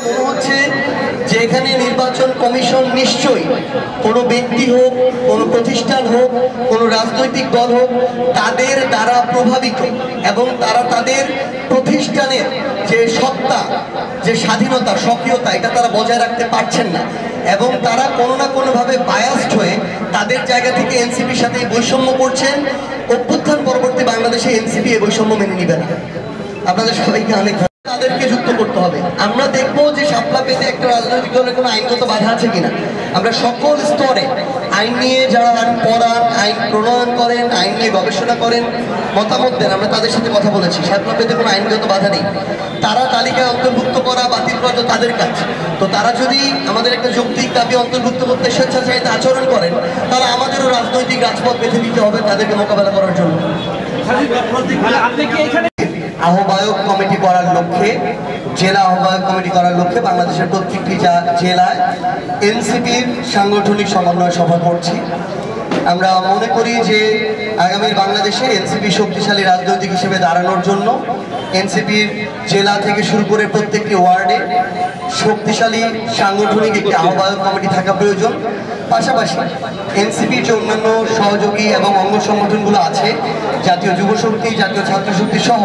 মনে হচ্ছে যে এখানে নির্বাচন কমিশন নিশ্চয়ই কোনো ব্যক্তি হোক, কোনো প্রতিষ্ঠান হোক, কোনো রাজনৈতিক দল হোক, তাদের দ্বারা প্রভাবিত এবং তারা তাদের প্রতিষ্ঠানের যে সত্তা, যে স্বাধীনতা, সক্রিয়তা, এটা তারা বজায় রাখতে পারছেন না এবং তারা কোনো না কোনোভাবে বায়াসড হয়ে তাদের জায়গা থেকে এনসিপির সাথে বৈষম্য করছেন। অভ্যুত্থান পরবর্তী বাংলাদেশে এনসিপি এই বৈষম্য মেনে নিবে না। আপনাদের সবাইকে অনেক তাদেরকে যুক্ত করতে হবে। আমরা দেখবো যে শাপলা পেতে একটা রাজনৈতিক দলের কোনো আইনগত বাধা আছে কিনা। আমরা সকল স্তরে আইন নিয়ে যারা পড়ান, আইন প্রণয়ন করেন, আইন নিয়ে গবেষণা করেন, মতামত দেন, আমরা তাদের সাথে কথা বলেছি। শাপলা পেতে কোনো আইনগত বাধা নেই। তারা তালিকায় অন্তর্ভুক্ত করা বাতিল করা তো তাদের কাজ। তো তারা যদি আমাদের একটা যৌক্তিক দাবি অন্তর্ভুক্ত করতে স্বেচ্ছাচারিতা আচরণ করেন, তাহলে আমাদেরও রাজনৈতিক রাজপথ বেঁধে দিতে হবে তাদেরকে মোকাবেলা করার জন্য। আহ্বায়ক কমিটি করার লক্ষ্যে, জেলা আহ্বায়ক কমিটি করার লক্ষ্যে বাংলাদেশের প্রত্যেকটি জেলায় এনসিপির সাংগঠনিক সমন্বয় সভা করছি। আমরা মনে করি যে আগামী বাংলাদেশে এনসিপি শক্তিশালী রাজনৈতিক হিসেবে দাঁড়ানোর জন্য এনসিপির জেলা থেকে শুরু করে প্রত্যেকটি ওয়ার্ডে শক্তিশালী সাংগঠনিক একটি আহ্বায়ক কমিটি থাকা প্রয়োজন। পাশাপাশি এনসিপির যে অন্যান্য সহযোগী এবং অঙ্গ সংগঠনগুলো আছে, জাতীয় যুব শক্তি, জাতীয় ছাত্র শক্তি সহ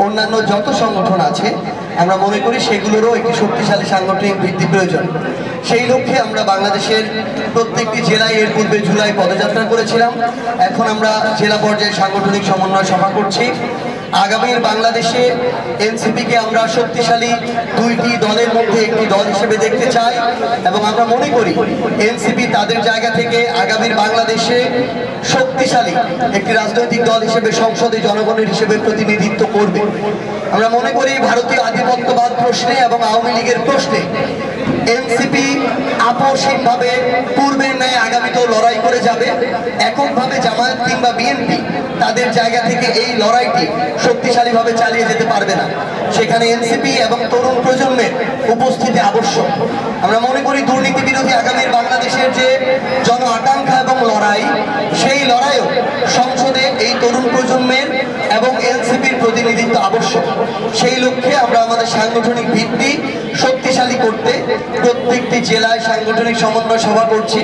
অন্যান্য যত সংগঠন আছে, আমরা মনে করি সেগুলোরও একটি শক্তিশালী সাংগঠনিক ভিত্তি প্রয়োজন। সেই লক্ষ্যে আমরা বাংলাদেশের প্রত্যেকটি জেলায় এর পূর্বে জুলাই পদযাত্রা করেছিলাম। এখন আমরা জেলা পর্যায়ে সাংগঠনিক সমন্বয় সভা করছি। আগামীর বাংলাদেশে এনসিপিকে আমরা শক্তিশালী দুইটি দলের মধ্যে একটি দল হিসেবে দেখতে চাই এবং আমরা মনে করি এনসিপি তাদের জায়গা থেকে আগামীর বাংলাদেশে শক্তিশালী একটি রাজনৈতিক দল হিসেবে সংসদে জনগণের হিসেবে প্রতিনিধিত্ব করবে। আমরা মনে করি ভারতীয় আধিপত্যবাদ প্রশ্নে এবং আওয়ামী লীগের প্রশ্নে এনসিপি আপসহীনভাবে পূর্বের ন্যায় আগামীতেও লড়াই করে যাবে। এককভাবে জামায়াত কিংবা বিএনপি তাদের জায়গা থেকে এই লড়াইটি শক্তিশালীভাবে চালিয়ে যেতে পারবে না। সেখানে এনসিপি এবং তরুণ প্রজন্মের উপস্থিতি আবশ্যক। আমরা মনে করি দুর্নীতি বিরোধী আগামীর বাংলাদেশের যে জন আকাঙ্ক্ষা এবং লড়াই, সেই লড়াইও সংসদে এই তরুণ প্রজন্মের এবং এনসিপির প্রতিনিধিত্ব আবশ্যক। সেই লক্ষ্যে আমরা আমাদের সাংগঠনিক ভিত্তি শক্তিশালী করতে প্রত্যেকটি জেলায় সাংগঠনিক সমন্বয় সভা করছি।